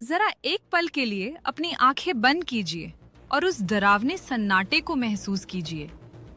जरा एक पल के लिए अपनी आंखें बंद कीजिए और उस डरावने सन्नाटे को महसूस कीजिए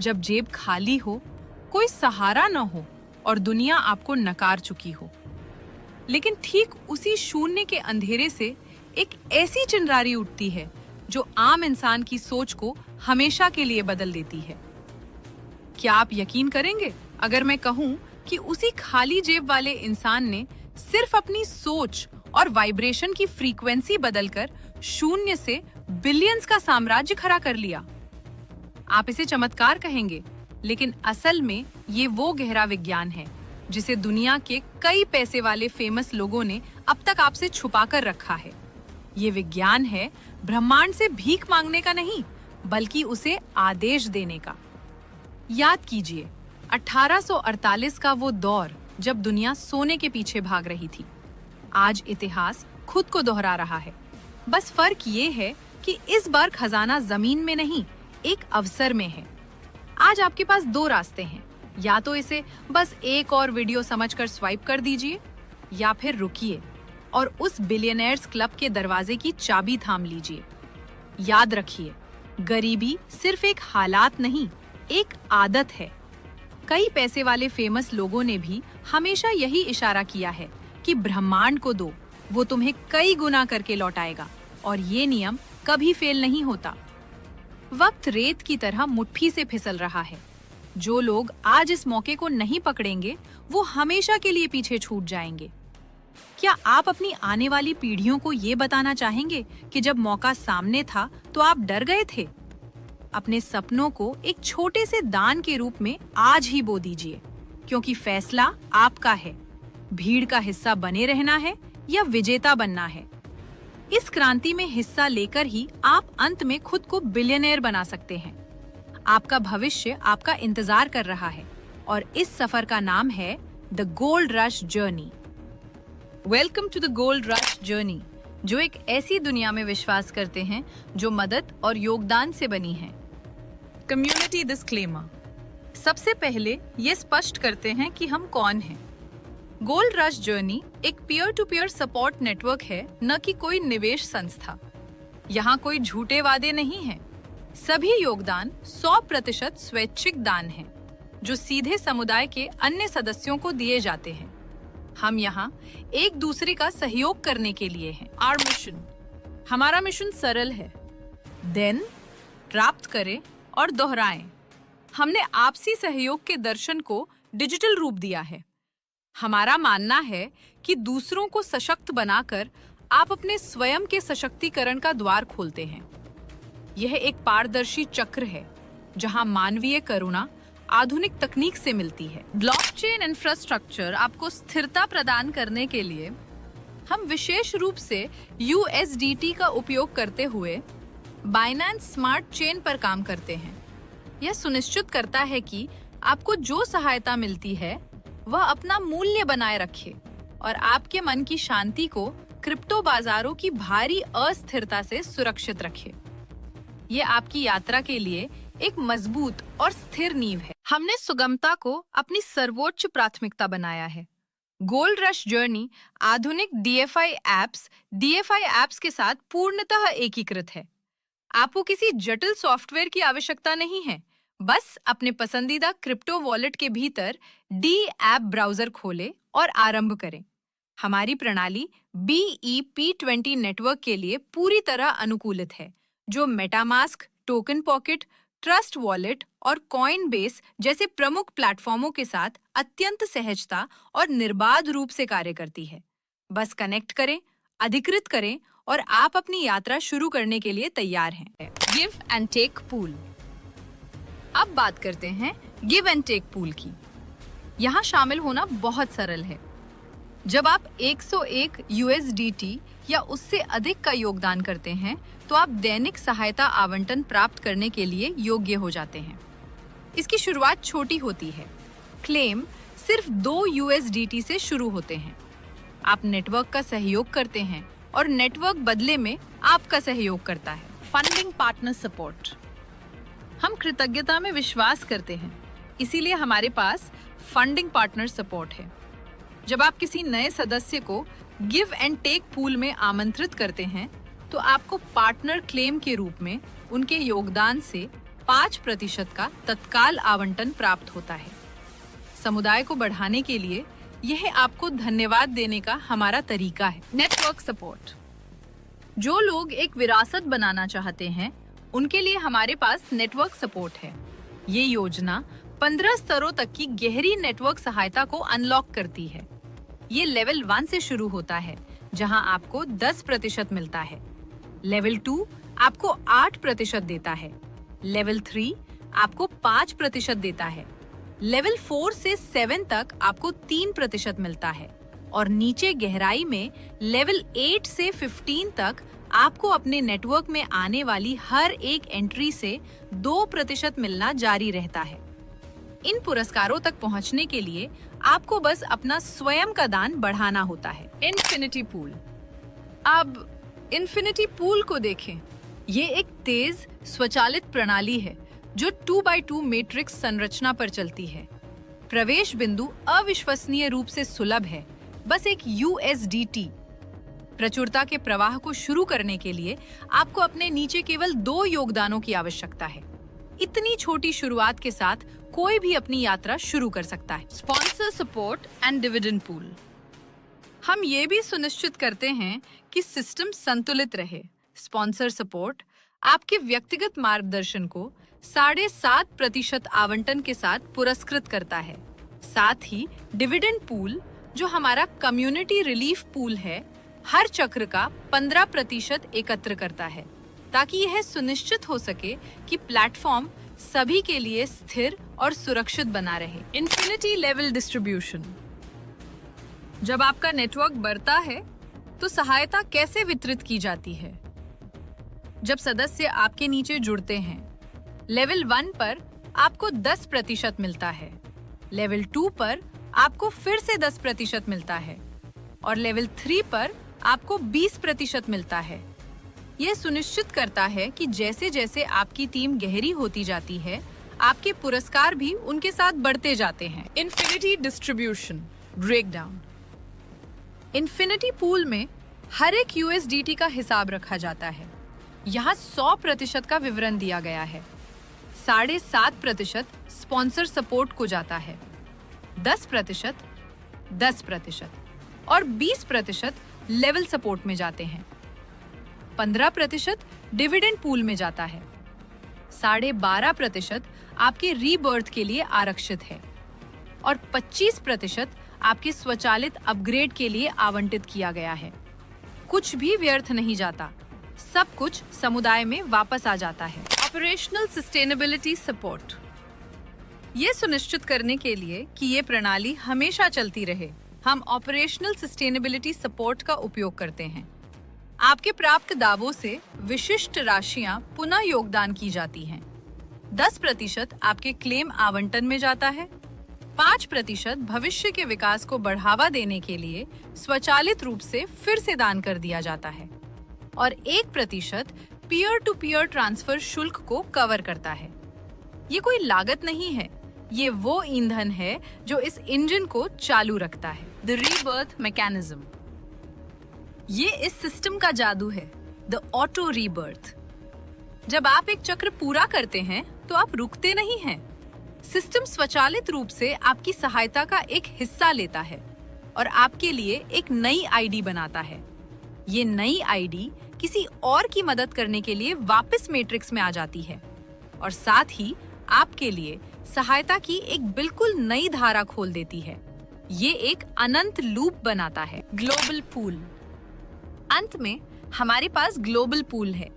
जब जेब खाली हो, कोई सहारा न हो और दुनिया आपको नकार चुकी हो। लेकिन ठीक उसी शून्य के अंधेरे से एक ऐसी चिंगारी उठती है जो आम इंसान की सोच को हमेशा के लिए बदल देती है। क्या आप यकीन करेंगे अगर मैं कहूं कि उसी खाली जेब वाले इंसान ने सिर्फ अपनी सोच और वाइब्रेशन की फ्रीक्वेंसी बदलकर शून्य से बिलियंस का साम्राज्य खड़ा कर लिया। आप इसे चमत्कार कहेंगे, लेकिन असल में ये वो गहरा विज्ञान है जिसे दुनिया के कई पैसे वाले फेमस लोगों ने अब तक आपसे छुपा कर रखा है। ये विज्ञान है ब्रह्मांड से भीख मांगने का नहीं, बल्कि उसे आदेश देने का। याद कीजिए 1848 का वो दौर जब दुनिया सोने के पीछे भाग रही थी। आज इतिहास खुद को दोहरा रहा है। बस फर्क ये है कि इस बार खजाना जमीन में नहीं, एक अवसर में है। आज आपके पास दो रास्ते हैं, या तो इसे बस एक और वीडियो समझकर स्वाइप कर दीजिए, या फिर रुकिए और उस बिलियनेयर्स क्लब के दरवाजे की चाबी थाम लीजिए। याद रखिए, गरीबी सिर्फ एक हालात नहीं, एक आदत है। कई पैसे वाले फेमस लोगों ने भी हमेशा यही इशारा किया है कि ब्रह्मांड को दो, वो तुम्हें कई गुना करके लौटाएगा, और ये नियम कभी फेल नहीं होता। वक्त रेत की तरह मुट्ठी से फिसल रहा है। जो लोग आज इस मौके को नहीं पकड़ेंगे, वो हमेशा के लिए पीछे छूट जाएंगे। क्या आप अपनी आने वाली पीढ़ियों को ये बताना चाहेंगे कि जब मौका सामने था तो आप डर गए थे? अपने सपनों को एक छोटे से दान के रूप में आज ही बो दीजिए, क्योंकि फैसला आपका है। भीड़ का हिस्सा बने रहना है या विजेता बनना है। इस क्रांति में हिस्सा लेकर ही आप अंत में खुद को बिलियनेयर बना सकते हैं। आपका भविष्य आपका इंतजार कर रहा है, और इस सफर का नाम है the Gold Rush Journey. Welcome to the Gold Rush Journey, जो एक ऐसी दुनिया में विश्वास करते हैं जो मदद और योगदान से बनी है। Community disclaimer. सबसे पहले ये स्पष्ट करते हैं कि हम कौन हैं। गोल्ड रश जर्नी एक peer to peer support network है, न कि कोई निवेश संस्था। यहाँ कोई झूठे वादे नहीं हैं। सभी योगदान 100% स्वैच्छिक दान हैं, जो सीधे समुदाय के अन्य सदस्यों को दिए जाते हैं। हम यहाँ एक दूसरे का सहयोग करने के लिए हैं। आवर मिशन, हमारा मिशन सरल है, देन प्राप्त करें और दोहराएं। हमने आपसी सहयोग के दर्शन को डिजिटल रूप दिया है। हमारा मानना है कि दूसरों को सशक्त बनाकर आप अपने स्वयं के सशक्तिकरण का द्वार खोलते हैं। यह एक पारदर्शी चक्र है जहां मानवीय करुणा आधुनिक तकनीक से मिलती है। ब्लॉकचेन इंफ्रास्ट्रक्चर आपको स्थिरता प्रदान करने के लिए हम विशेष रूप से USDT का उपयोग करते हुए बाइनेंस स्मार्ट चेन पर काम करते हैं। यह सुनिश्चित करता है कि आपको जो सहायता मिलती है वह अपना मूल्य बनाए रखे और आपके मन की शांति को क्रिप्टो बाजारों की भारी अस्थिरता से सुरक्षित रखे। ये आपकी यात्रा के लिए एक मजबूत और स्थिर नींव है। हमने सुगमता को अपनी सर्वोच्च प्राथमिकता बनाया है। गोल्ड रश जर्नी आधुनिक DeFi एप्स के साथ पूर्णतः एकीकृत है। आपको किसी जटिल सॉफ्टवेयर की आवश्यकता नहीं है। बस अपने पसंदीदा क्रिप्टो वॉलेट के भीतर D ऐप ब्राउजर खोलें और आरंभ करें। हमारी प्रणाली BEP20 नेटवर्क के लिए पूरी तरह अनुकूलित है, जो MetaMask, token pocket, trust wallet और कॉइनबेस जैसे प्रमुख प्लेटफॉर्मों के साथ अत्यंत सहजता और निर्बाध रूप से कार्य करती है। बस कनेक्ट करें, अधिकृत करें और आप अपनी यात्रा शुरू करने के लिए तैयार हैं। Give and take pool. अब बात करते हैं गिव एंड टेक पूल की। यहाँ शामिल होना बहुत सरल है। जब आप 101 USDT या उससे अधिक का योगदान करते हैं, तो आप दैनिक सहायता आवंटन प्राप्त करने के लिए योग्य हो जाते हैं। इसकी शुरुआत छोटी होती है। क्लेम सिर्फ 2 USDT से शुरू होते हैं। आप नेटवर्क का सहयोग करते हैं और नेटवर्क बदले में आपका सहयोग करता है। Funding partner support. हम कृतज्ञता में विश्वास करते हैं, इसीलिए हमारे पास फंडिंग पार्टनर सपोर्ट है। जब आप किसी नए सदस्य को गिव एंड टेक पूल में आमंत्रित करते हैं तो आपको पार्टनर क्लेम के रूप में उनके योगदान से 5% का तत्काल आवंटन प्राप्त होता है। समुदाय को बढ़ाने के लिए यह आपको धन्यवाद देने का हमारा तरीका है। Network support. जो लोग एक विरासत बनाना चाहते हैं, उनके लिए हमारे पास नेटवर्क सपोर्ट है। ये योजना 15 स्तरों तक की गहरी नेटवर्क सहायता को अनलॉक करती है। ये लेवल 1 से शुरू होता है, जहां आपको 10% मिलता है। लेवल 2 आपको 8% देता है। लेवल 3 आपको 5% देता है। लेवल 4 से 7 तक आपको 3% मिलता है और नीचे गहराई में लेवल 8 से 15 तक आपको अपने नेटवर्क में आने वाली हर एक एंट्री से 2% मिलना जारी रहता है। इन पुरस्कारों तक पहुंचने के लिए आपको बस अपना स्वयं का दान बढ़ाना होता है। Infinity pool. अब इन्फिनिटी पूल को देखें। ये एक तेज स्वचालित प्रणाली है जो 2x2 मैट्रिक्स संरचना पर चलती है। प्रवेश बिंदु अविश्वसनीय रूप से सुलभ है, बस एक USDT। प्रचुरता के प्रवाह को शुरू करने के लिए आपको अपने नीचे केवल 2 योगदानों की आवश्यकता है। इतनी छोटी शुरुआत के साथ कोई भी अपनी यात्रा शुरू कर सकता है। Sponsor support and dividend pool. हम ये भी सुनिश्चित करते हैं कि सिस्टम संतुलित रहे। स्पॉन्सर सपोर्ट आपके व्यक्तिगत मार्गदर्शन को 7.5% आवंटन के साथ पुरस्कृत करता है। साथ ही डिविडेंड पूल, जो हमारा कम्युनिटी रिलीफ पूल है, हर चक्र का 15% एकत्र करता है ताकि यह सुनिश्चित हो सके कि प्लेटफॉर्म सभी के लिए स्थिर और सुरक्षित बना रहे। Infinity level distribution. जब आपका नेटवर्क बढ़ता है तो सहायता कैसे वितरित की जाती है? जब सदस्य आपके नीचे जुड़ते हैं, लेवल 1 पर आपको 10% मिलता है, लेवल 2 पर आपको फिर से 10% मिलता है और लेवल 3 पर आपको 20% मिलता है। यह सुनिश्चित करता है कि जैसे जैसे आपकी टीम गहरी होती जाती है, आपके पुरस्कार भी उनके साथ बढ़ते जाते हैं। Infinity distribution breakdown. Infinity pool में हर एक USDT का हिसाब रखा जाता है। यहाँ 100% का विवरण दिया गया है। 7.5% स्पॉन्सर सपोर्ट को जाता है, 10% और 20% लेवल सपोर्ट में जाते हैं। 15% डिविडेंड पूल में जाता है। 12.5% आपके रीबर्थ के लिए आरक्षित है और 25% आपके स्वचालित अपग्रेड के लिए आवंटित किया गया है। कुछ भी व्यर्थ नहीं जाता, सब कुछ समुदाय में वापस आ जाता है। Operational sustainability support. ये सुनिश्चित करने के लिए कि ये प्रणाली हमेशा चलती रहे, हम ऑपरेशनल सस्टेनेबिलिटी सपोर्ट का उपयोग करते हैं। आपके प्राप्त दावों से विशिष्ट राशियां पुनः योगदान की जाती हैं। 10% आपके क्लेम आवंटन में जाता है, 5% भविष्य के विकास को बढ़ावा देने के लिए स्वचालित रूप से फिर से दान कर दिया जाता है और 1% पीयर टू पीयर ट्रांसफर शुल्क को कवर करता है। ये कोई लागत नहीं है, ये वो ईंधन है जो इस इंजन को चालू रखता है। The rebirth mechanism. ये इस सिस्टम का जादू है, द ऑटो रीबर्थ। जब आप एक चक्र पूरा करते हैं तो आप रुकते नहीं हैं। सिस्टम स्वचालित रूप से आपकी सहायता का एक हिस्सा लेता है और आपके लिए एक नई आईडी बनाता है। ये नई आईडी किसी और की मदद करने के लिए वापस मैट्रिक्स में आ जाती है और साथ ही आपके लिए सहायता की एक बिल्कुल नई धारा खोल देती है। ये एक अनंत लूप बनाता है। Global pool. अंत में हमारे पास ग्लोबल पूल है।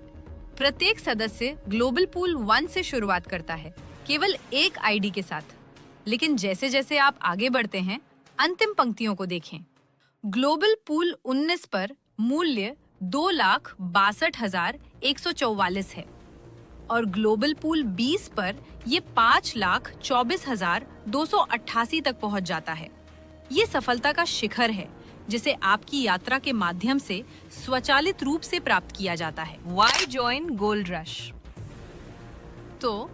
प्रत्येक सदस्य ग्लोबल पूल 1 से शुरुआत करता है, केवल एक आईडी के साथ। लेकिन जैसे जैसे आप आगे बढ़ते हैं, अंतिम पंक्तियों को देखें। ग्लोबल पूल 19 पर मूल्य 2,62,144 है और ग्लोबल पूल 20 पर ये 5,24,288 तक पहुंच जाता है। ये सफलता का शिखर है जिसे आपकी यात्रा के माध्यम से स्वचालित रूप से प्राप्त किया जाता है। Why join gold rush? तो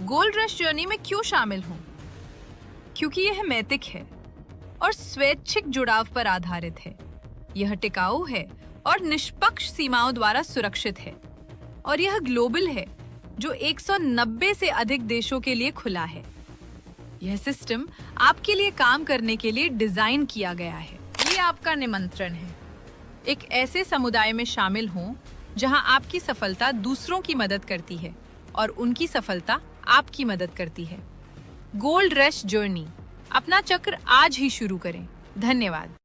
गोल्ड रश जर्नी में क्यों शामिल हूँ? क्योंकि यह नैतिक है और स्वैच्छिक जुड़ाव पर आधारित है। यह टिकाऊ है और निष्पक्ष सीमाओं द्वारा सुरक्षित है, और यह ग्लोबल है जो 190 से अधिक देशों के लिए खुला है। यह सिस्टम आपके लिए काम करने के लिए डिजाइन किया गया है। ये आपका निमंत्रण है, एक ऐसे समुदाय में शामिल हों जहां आपकी सफलता दूसरों की मदद करती है और उनकी सफलता आपकी मदद करती है। गोल्ड रश जर्नी, अपना चक्र आज ही शुरू करें। धन्यवाद।